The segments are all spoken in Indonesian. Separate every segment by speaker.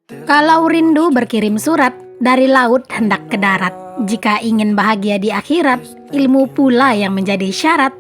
Speaker 1: Kalau rindu berkirim surat, dari laut hendak ke darat. Jika ingin bahagia di akhirat, ilmu pula yang menjadi syarat.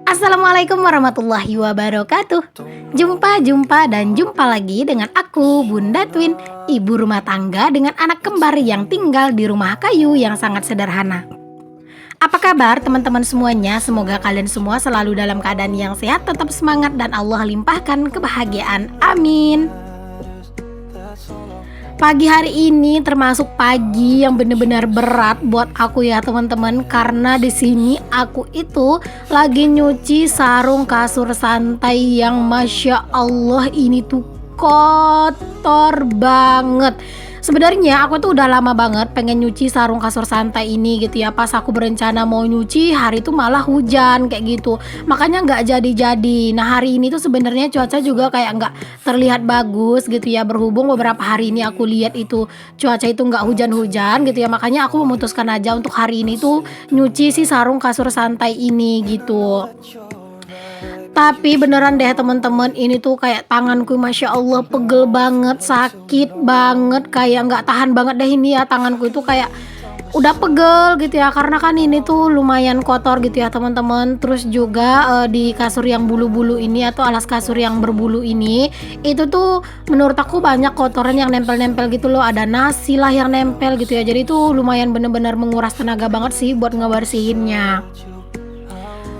Speaker 1: Assalamualaikum warahmatullahi wabarakatuh. Jumpa dan jumpa lagi dengan aku, Bunda Twin, ibu rumah tangga dengan anak kembar yang tinggal di rumah kayu yang sangat sederhana. Apa kabar teman-teman semuanya? Semoga kalian semua selalu dalam keadaan yang sehat, tetap semangat dan Allah limpahkan kebahagiaan. Amin. Pagi hari ini termasuk pagi yang benar-benar berat buat aku ya teman-teman, karena di sini aku itu lagi nyuci sarung kasur santai yang masya Allah ini tuh kotor banget. Sebenarnya aku tuh udah lama banget pengen nyuci sarung kasur santai ini gitu ya. Pas aku berencana mau nyuci, hari itu malah hujan kayak gitu, makanya nggak jadi-jadi. Nah hari ini tuh sebenarnya cuaca juga kayak nggak terlihat bagus gitu ya, berhubung beberapa hari ini aku lihat itu cuaca itu nggak hujan-hujan gitu ya, makanya aku memutuskan aja untuk hari ini tuh nyuci si sarung kasur santai ini gitu. Tapi beneran deh teman-teman, ini tuh kayak tanganku masya Allah pegel banget, sakit banget, kayak nggak tahan banget deh ini ya, tanganku itu kayak udah pegel gitu ya, karena kan ini tuh lumayan kotor gitu ya teman-teman. Terus juga di kasur yang bulu-bulu ini atau alas kasur yang berbulu ini, itu tuh menurut aku banyak kotoran yang nempel-nempel gitu loh, ada nasi lah yang nempel gitu ya. Jadi tuh lumayan bener-bener menguras tenaga banget sih buat ngebersihinnya.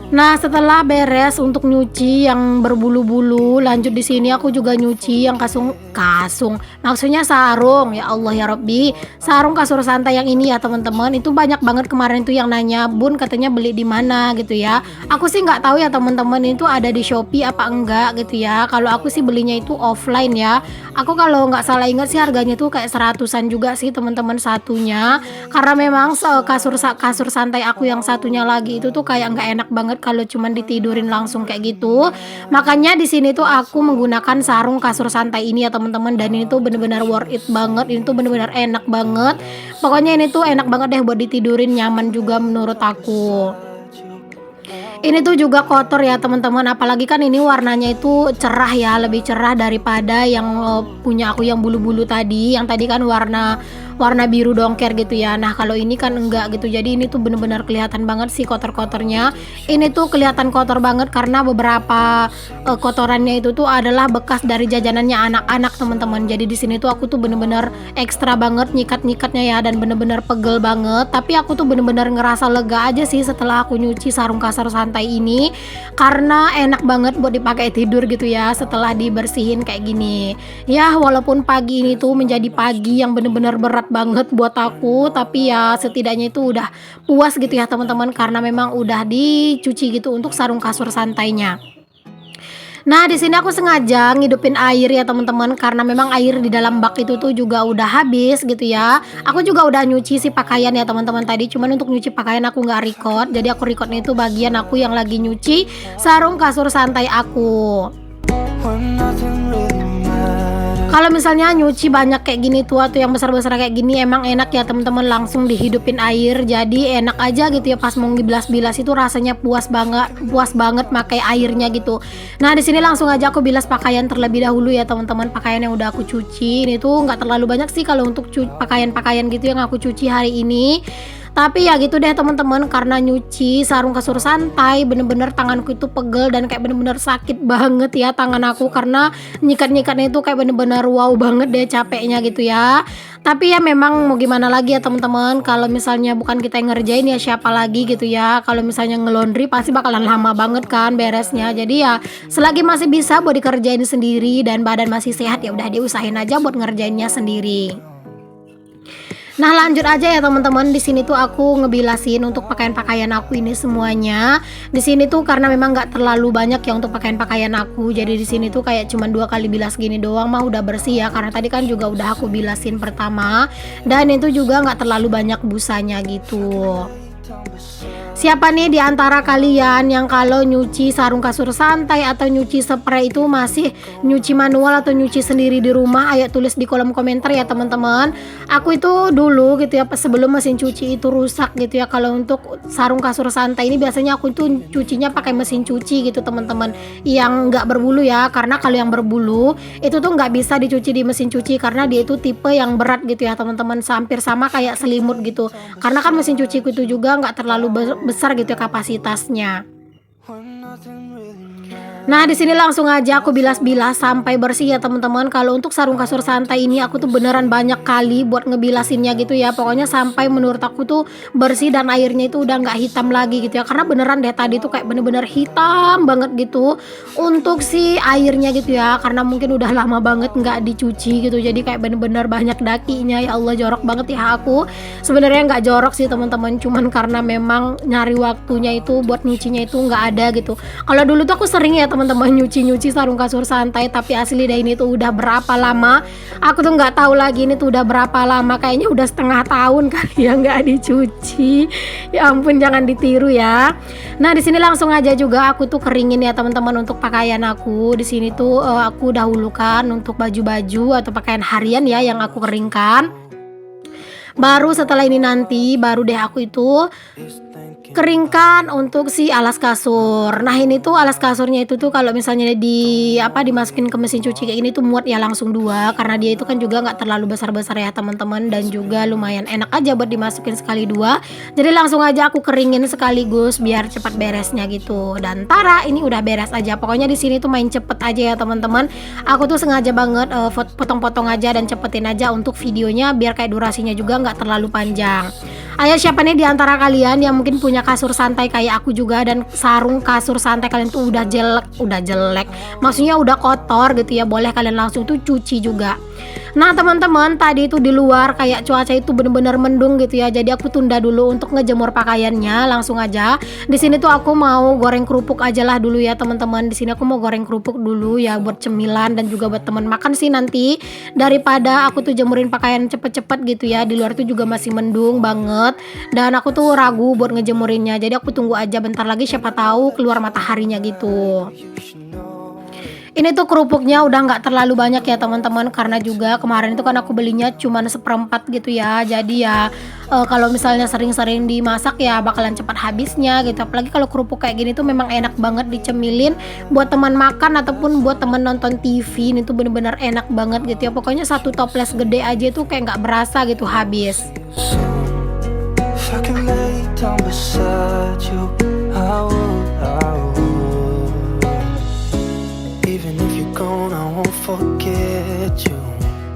Speaker 1: Nah, setelah beres untuk nyuci yang berbulu-bulu, lanjut di sini aku juga nyuci yang maksudnya sarung. Ya Allah ya Robbi, sarung kasur santai yang ini ya teman-teman. Itu banyak banget kemarin tuh yang nanya, Bun katanya beli di mana gitu ya. Aku sih nggak tahu ya teman-teman, itu ada di Shopee apa enggak gitu ya. Kalau aku sih belinya itu offline ya. Aku kalau nggak salah ingat sih harganya tuh kayak seratusan juga sih teman-teman satunya. Karena memang kasur santai aku yang satunya lagi itu tuh kayak nggak enak banget kalau cuman ditidurin langsung kayak gitu. Makanya di sini tuh aku menggunakan sarung kasur santai ini ya teman-teman, dan ini tuh bener-bener worth it banget. Ini tuh bener-bener enak banget. Pokoknya ini tuh enak banget deh buat ditidurin, nyaman juga menurut aku. Ini tuh juga kotor ya teman-teman, apalagi kan ini warnanya itu cerah ya, lebih cerah daripada yang punya aku yang bulu-bulu tadi. Yang tadi kan warna biru dongker gitu ya. Nah kalau ini kan enggak gitu, jadi ini tuh bener-bener kelihatan banget sih kotor-kotornya. Ini tuh kelihatan kotor banget karena beberapa kotorannya itu tuh adalah bekas dari jajanannya anak-anak teman-teman. Jadi di sini tuh aku tuh bener-bener ekstra banget nyikat-nyikatnya ya, dan bener-bener pegel banget. Tapi aku tuh bener-bener ngerasa lega aja sih setelah aku nyuci sarung kasur santai ini, karena enak banget buat dipakai tidur gitu ya setelah dibersihin kayak gini. Ya walaupun pagi ini tuh menjadi pagi yang bener-bener berat banget buat aku, tapi ya setidaknya itu udah puas gitu ya teman-teman, karena memang udah dicuci gitu untuk sarung kasur santainya. Nah, di sini aku sengaja ngidupin air ya teman-teman, karena memang air di dalam bak itu tuh juga udah habis gitu ya. Aku juga udah nyuci si pakaian ya teman-teman tadi, cuman untuk nyuci pakaian aku nggak record. Jadi aku recordnya itu bagian aku yang lagi nyuci sarung kasur santai aku. Kalau misalnya nyuci banyak kayak gini tuh atau yang besar-besar kayak gini, emang enak ya teman-teman, langsung dihidupin air. Jadi enak aja gitu ya, pas mau ngebilas-bilas itu rasanya puas banget pakai airnya gitu. Nah di sini langsung aja aku bilas pakaian terlebih dahulu ya teman-teman. Pakaian yang udah aku cuci ini tuh nggak terlalu banyak sih kalau untuk pakaian-pakaian gitu yang aku cuci hari ini. Tapi ya gitu deh teman-teman, karena nyuci sarung kasur santai bener-bener tanganku itu pegel dan kayak bener-bener sakit banget ya tangan aku, karena nyikat-nyikatnya itu kayak bener-bener wow banget deh capeknya gitu ya. Tapi ya memang mau gimana lagi ya teman-teman, kalau misalnya bukan kita yang ngerjain ya siapa lagi gitu ya. Kalau misalnya ngelondri pasti bakalan lama banget kan beresnya. Jadi ya selagi masih bisa buat dikerjain sendiri dan badan masih sehat, ya udah diusahain aja buat ngerjainnya sendiri. Nah lanjut aja ya teman-teman, di sini tuh aku ngebilasin untuk pakaian-pakaian aku ini semuanya. Di sini tuh karena memang nggak terlalu banyak ya untuk pakaian-pakaian aku, jadi di sini tuh kayak cuma 2 kali bilas gini doang mah udah bersih ya. Karena tadi kan juga udah aku bilasin pertama, dan itu juga nggak terlalu banyak busanya gitu. Siapa nih di antara kalian yang kalau nyuci sarung kasur santai atau nyuci spray itu masih nyuci manual atau nyuci sendiri di rumah? Ayo tulis di kolom komentar ya teman-teman. Aku itu dulu gitu ya sebelum mesin cuci itu rusak gitu ya. Kalau untuk sarung kasur santai ini biasanya aku tuh cucinya pakai mesin cuci gitu teman-teman. Yang nggak berbulu ya, karena kalau yang berbulu itu tuh nggak bisa dicuci di mesin cuci karena dia itu tipe yang berat gitu ya teman-teman. Hampir sama kayak selimut gitu. Karena kan mesin cuciku itu juga nggak terlalu besar gitu ya kapasitasnya. Nah, di sini langsung aja aku bilas-bilas sampai bersih ya teman-teman. Kalau untuk sarung kasur santai ini aku tuh beneran banyak kali buat ngebilasinnya gitu ya. Pokoknya sampai menurut aku tuh bersih dan airnya itu udah nggak hitam lagi gitu ya. Karena beneran deh tadi tuh kayak bener-bener hitam banget gitu untuk si airnya gitu ya. Karena mungkin udah lama banget nggak dicuci gitu. Jadi kayak bener-bener banyak dakinya. Ya Allah, jorok banget ya aku. Sebenarnya nggak jorok sih teman-teman. Cuman karena memang nyari waktunya itu buat nyucinya itu nggak ada gitu. Kalau dulu tuh aku sering ya teman-teman nyuci sarung kasur santai, tapi asli deh ini tuh udah berapa lama aku tuh nggak tahu lagi ini tuh udah berapa lama, kayaknya udah setengah tahun kali ya nggak dicuci. Ya ampun, jangan ditiru ya. Nah, di sini langsung aja juga aku tuh keringin ya teman-teman untuk pakaian aku. Di sini tuh aku dahulukan untuk baju-baju atau pakaian harian ya yang aku keringkan. Baru setelah ini nanti baru deh aku itu keringkan untuk si alas kasur. Nah, ini tuh alas kasurnya itu tuh kalau misalnya dimasukin ke mesin cuci kayak gini tuh muat ya langsung dua, karena dia itu kan juga nggak terlalu besar-besar ya teman-teman, dan juga lumayan enak aja buat dimasukin sekali dua. Jadi langsung aja aku keringin sekaligus biar cepat beresnya gitu. Dan tara ini udah beres aja. Pokoknya di sini tuh main cepet aja ya teman-teman. Aku tuh sengaja banget potong-potong aja dan cepetin aja untuk videonya biar kayak durasinya juga nggak terlalu panjang. Ayo, siapa nih di antara kalian yang mungkin punya kasur santai kayak aku juga dan sarung kasur santai kalian tuh udah jelek, maksudnya udah kotor gitu ya, boleh kalian langsung tuh cuci juga. Nah teman-teman, tadi itu di luar kayak cuaca itu bener-bener mendung gitu ya, jadi aku tunda dulu untuk ngejemur pakaiannya. Langsung aja di sini tuh aku mau goreng kerupuk aja lah dulu ya teman-teman. Di sini aku mau goreng kerupuk dulu ya buat cemilan dan juga buat teman makan sih nanti, daripada aku tuh jemurin pakaian cepet-cepet gitu ya. Di luar tuh juga masih mendung banget dan aku tuh ragu buat ngejemurinnya, jadi aku tunggu aja bentar lagi, siapa tahu keluar mataharinya gitu. Ini tuh kerupuknya udah nggak terlalu banyak ya teman-teman, karena juga kemarin itu kan aku belinya cuman seperempat gitu ya. Jadi ya kalau misalnya sering-sering dimasak ya bakalan cepat habisnya gitu. Apalagi kalau kerupuk kayak gini tuh memang enak banget dicemilin buat teman makan ataupun buat teman nonton TV. Ini tuh bener-bener enak banget gitu ya. Pokoknya satu toples gede aja tuh kayak nggak berasa gitu habis.
Speaker 2: If I can lay down beside you, I would. Even if you're gone, I won't forget you.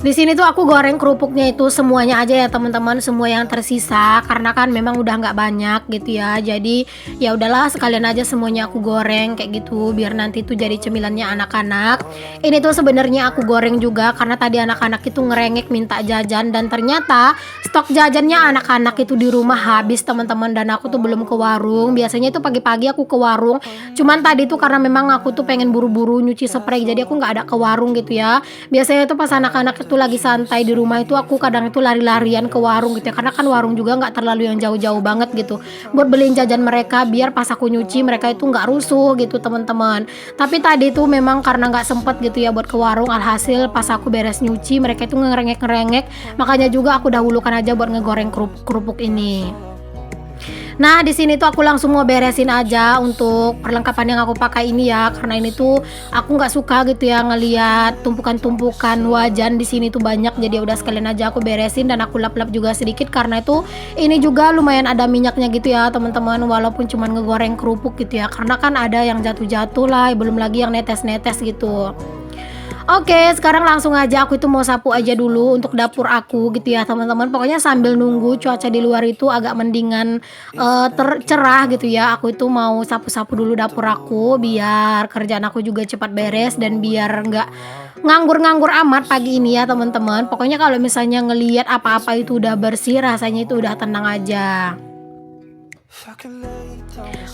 Speaker 1: Di sini tuh aku goreng kerupuknya itu semuanya aja ya teman-teman, semua yang tersisa karena kan memang udah nggak banyak gitu ya. Jadi ya udahlah sekalian aja semuanya aku goreng kayak gitu biar nanti tuh jadi cemilannya anak-anak. Ini tuh sebenarnya aku goreng juga karena tadi anak-anak itu ngerengek minta jajan dan ternyata stok jajannya anak-anak itu di rumah habis teman-teman, dan aku tuh belum ke warung. Biasanya itu pagi-pagi aku ke warung. Cuman tadi tuh karena memang aku tuh pengen buru-buru nyuci spray jadi aku nggak ada ke warung gitu ya. Biasanya tuh pas anak-anak itu lagi santai di rumah itu aku kadang itu lari-larian ke warung gitu ya, karena kan warung juga nggak terlalu yang jauh-jauh banget gitu buat beliin jajan mereka biar pas aku nyuci mereka itu nggak rusuh gitu teman-teman. Tapi tadi tuh memang karena nggak sempet gitu ya buat ke warung, alhasil pas aku beres nyuci mereka itu ngerengek-ngerengek, makanya juga aku dahulukan aja buat ngegoreng kerupuk ini. Nah, di sini tuh aku langsung mau beresin aja untuk perlengkapan yang aku pakai ini ya, karena ini tuh aku nggak suka gitu ya ngelihat tumpukan-tumpukan wajan di sini tuh banyak. Jadi udah sekalian aja aku beresin dan aku lap-lap juga sedikit karena itu ini juga lumayan ada minyaknya gitu ya teman-teman, walaupun cuman ngegoreng kerupuk gitu ya, karena kan ada yang jatuh-jatuh lah, belum lagi yang netes-netes gitu. Oke, sekarang langsung aja aku itu mau sapu aja dulu untuk dapur aku gitu ya teman-teman. Pokoknya sambil nunggu cuaca di luar itu agak mendingan cerah gitu ya, aku itu mau sapu-sapu dulu dapur aku biar kerjaan aku juga cepat beres dan biar nggak nganggur-nganggur amat pagi ini ya teman-teman. Pokoknya kalau misalnya ngelihat apa-apa itu udah bersih, rasanya itu udah tenang aja.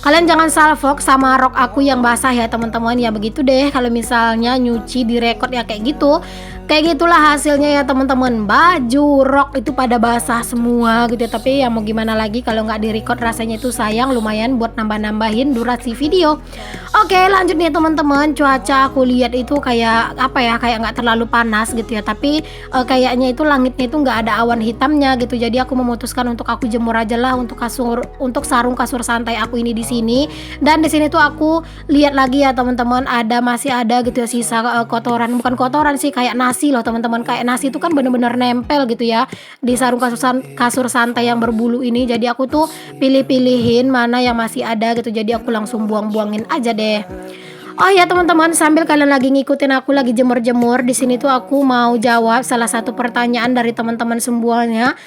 Speaker 1: Kalian jangan salfok sama rok aku yang basah ya teman-teman. Ya begitu deh kalau misalnya nyuci direkod ya kayak gitu. Kayak gitulah hasilnya ya teman-teman. Baju rok itu pada basah semua gitu ya. Tapi ya mau gimana lagi, kalau nggak di-record rasanya itu sayang, lumayan buat nambah-nambahin durasi video. Oke, lanjut nih teman-teman. Cuaca aku lihat itu kayak apa ya, kayak nggak terlalu panas gitu ya. Tapi kayaknya itu langitnya itu nggak ada awan hitamnya gitu. Jadi aku memutuskan untuk aku jemur aja lah untuk sarung kasur santai aku ini di sini. Dan di sini tuh aku lihat lagi ya teman-teman, masih ada gitu ya sisa kotoran, bukan kotoran sih, kayak nasi loh teman-teman. Kayak nasi itu kan bener-bener nempel gitu ya di sarung kasur santai yang berbulu ini. Jadi aku tuh pilih-pilihin mana yang masih ada gitu. Jadi aku langsung buang-buangin aja deh. Oh ya teman-teman, sambil kalian lagi ngikutin aku lagi jemur-jemur, di sini tuh aku mau jawab salah satu pertanyaan dari teman-teman semuanya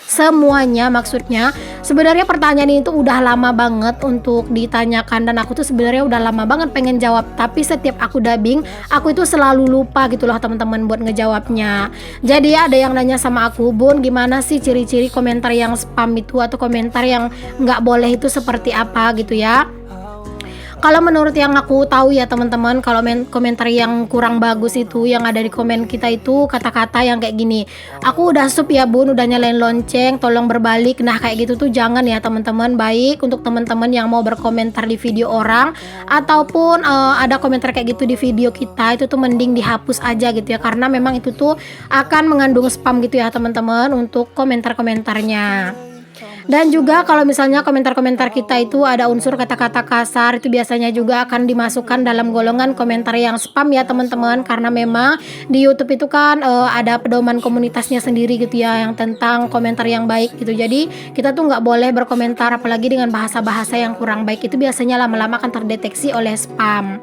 Speaker 1: maksudnya. Sebenarnya pertanyaan ini tuh udah lama banget untuk ditanyakan dan aku tuh sebenarnya udah lama banget pengen jawab, tapi setiap aku dubbing, aku itu selalu lupa gitu loh teman-teman buat ngejawabnya. Jadi ada yang nanya sama aku, "Bun, gimana sih ciri-ciri komentar yang spam itu atau komentar yang nggak boleh itu seperti apa?" gitu ya. Kalau menurut yang aku tahu ya teman-teman, kalau komentar yang kurang bagus itu yang ada di komen kita itu kata-kata yang kayak gini, "Aku udah sup ya bun, udah nyalain lonceng, tolong berbalik." Nah kayak gitu tuh jangan ya teman-teman. Baik untuk teman-teman yang mau berkomentar di video orang ataupun ada komentar kayak gitu di video kita, itu tuh mending dihapus aja gitu ya, karena memang itu tuh akan mengandung spam gitu ya teman-teman untuk komentar-komentarnya. Dan juga kalau misalnya komentar-komentar kita itu ada unsur kata-kata kasar, itu biasanya juga akan dimasukkan dalam golongan komentar yang spam ya teman-teman. Karena memang di YouTube itu kan ada pedoman komunitasnya sendiri gitu ya, yang tentang komentar yang baik gitu. Jadi kita tuh nggak boleh berkomentar apalagi dengan bahasa-bahasa yang kurang baik, itu biasanya lama-lama akan terdeteksi oleh spam.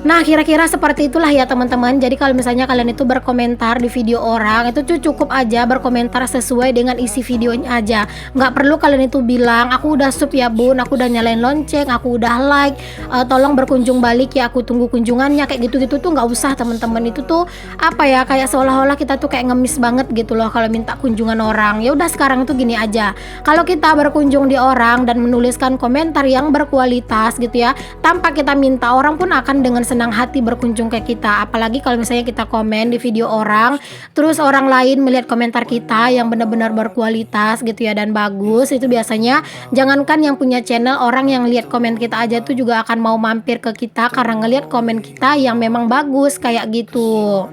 Speaker 1: Nah kira-kira seperti itulah ya teman-teman. Jadi kalau misalnya kalian itu berkomentar di video orang, itu tuh cukup aja berkomentar sesuai dengan isi videonya aja. Nggak perlu kalian itu bilang, "Aku udah sub ya bun, aku udah nyalain lonceng, aku udah like, tolong berkunjung balik ya, aku tunggu kunjungannya." Kayak gitu-gitu tuh nggak usah teman-teman. Itu tuh apa ya, kayak seolah-olah kita tuh kayak ngemis banget gitu loh kalau minta kunjungan orang. Ya udah sekarang tuh gini aja, kalau kita berkunjung di orang dan menuliskan komentar yang berkualitas gitu ya, tanpa kita minta, orang pun akan dengan senang hati berkunjung ke kita. Apalagi kalau misalnya kita komen di video orang, terus orang lain melihat komentar kita yang benar-benar berkualitas gitu ya dan bagus, itu biasanya jangankan yang punya channel, orang yang lihat komen kita aja tuh juga akan mau mampir ke kita karena ngelihat komen kita yang memang bagus kayak gitu.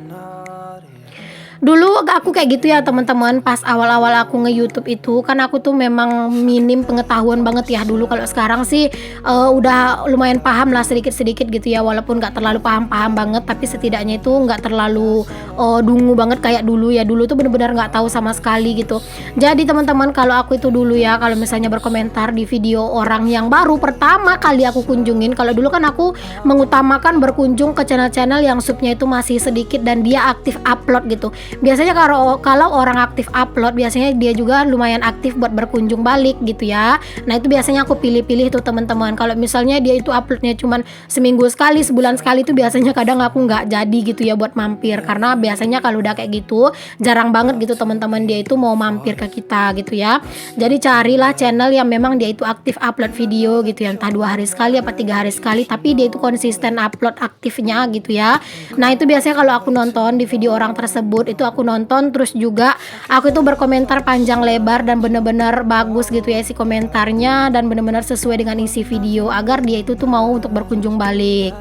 Speaker 1: Dulu aku kayak gitu ya teman-teman, pas awal-awal aku nge-YouTube itu kan aku tuh memang minim pengetahuan banget ya dulu. Kalau sekarang sih udah lumayan paham lah sedikit-sedikit gitu ya, walaupun nggak terlalu paham-paham banget, tapi setidaknya itu nggak terlalu dungu banget kayak dulu ya. Dulu tuh bener-bener nggak tahu sama sekali gitu. Jadi teman-teman, kalau aku itu dulu ya, kalau misalnya berkomentar di video orang yang baru pertama kali aku kunjungin, kalau dulu kan aku mengutamakan berkunjung ke channel-channel yang subnya itu masih sedikit dan dia aktif upload gitu. Biasanya kalau orang aktif upload, biasanya dia juga lumayan aktif buat berkunjung balik gitu ya. Nah itu biasanya aku pilih-pilih tuh teman-teman. Kalau misalnya dia itu uploadnya cuman seminggu sekali, sebulan sekali, itu biasanya kadang aku nggak jadi gitu ya buat mampir, karena biasanya kalau udah kayak gitu jarang banget gitu teman-teman dia itu mau mampir ke kita gitu ya. Jadi carilah channel yang memang dia itu aktif upload video gitu ya, entah 2 hari sekali apa 3 hari sekali, tapi dia itu konsisten upload aktifnya gitu ya. Nah itu biasanya kalau aku nonton di video orang tersebut, itu aku nonton terus juga aku itu berkomentar panjang lebar dan bener-bener bagus gitu ya isi komentarnya, dan bener-bener sesuai dengan isi video agar dia itu tuh mau untuk berkunjung balik.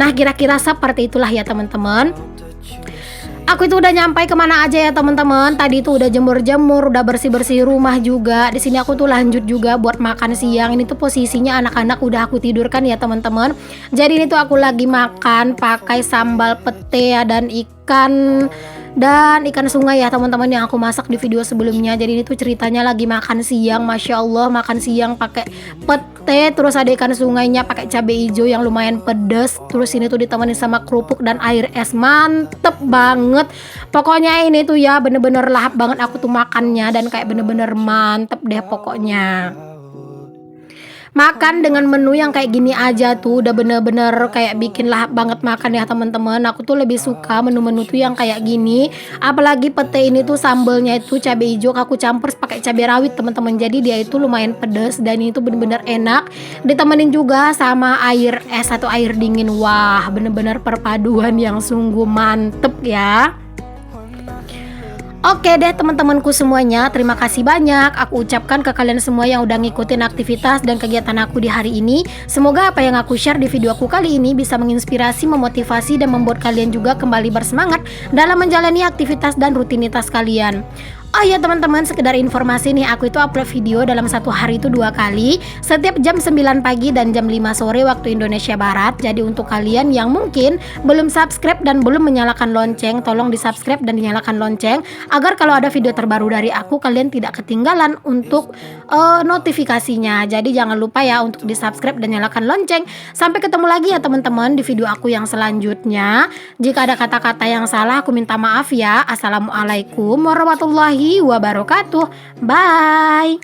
Speaker 1: Nah kira-kira seperti itulah ya teman-teman. Aku itu udah nyampai kemana aja ya teman-teman. Tadi itu udah jemur-jemur, udah bersih-bersih rumah juga. Di sini aku tuh lanjut juga buat makan siang. Ini tuh posisinya anak-anak udah aku tidurkan ya teman-teman. Jadi ini tuh aku lagi makan pakai sambal pete ya, dan ikan sungai ya teman-teman, yang aku masak di video sebelumnya. Jadi ini tuh ceritanya lagi makan siang, Masya Allah, makan siang pakai pete, terus ada ikan sungainya pakai cabai hijau yang lumayan pedas, terus ini tuh ditemani sama kerupuk dan air es. Mantep banget pokoknya, ini tuh ya bener-bener lahap banget aku tuh makannya, dan kayak bener-bener mantep deh pokoknya. Makan dengan menu yang kayak gini aja tuh udah bener-bener kayak bikin lahap banget makan ya teman-teman. Aku tuh lebih suka menu-menu tuh yang kayak gini. Apalagi pete ini tuh sambelnya itu cabai hijau aku campur pakai cabai rawit teman-teman. Jadi dia itu lumayan pedas dan itu bener-bener enak. Ditemenin juga sama air es atau air dingin. Wah, bener-bener perpaduan yang sungguh mantep ya. Oke deh teman-temanku semuanya, terima kasih banyak aku ucapkan ke kalian semua yang udah ngikutin aktivitas dan kegiatan aku di hari ini. Semoga apa yang aku share di video aku kali ini bisa menginspirasi, memotivasi, dan membuat kalian juga kembali bersemangat dalam menjalani aktivitas dan rutinitas kalian. Oh ya teman-teman, sekedar informasi nih, aku itu upload video dalam satu hari itu 2 kali, setiap jam 9 pagi dan jam 5 sore waktu Indonesia Barat. Jadi untuk kalian yang mungkin belum subscribe dan belum menyalakan lonceng, tolong di subscribe dan dinyalakan lonceng agar kalau ada video terbaru dari aku kalian tidak ketinggalan untuk notifikasinya. Jadi jangan lupa ya untuk di subscribe dan nyalakan lonceng. Sampai ketemu lagi ya teman-teman di video aku yang selanjutnya. Jika ada kata-kata yang salah aku minta maaf ya. Assalamualaikum warahmatullahi wabarakatuh. Bye.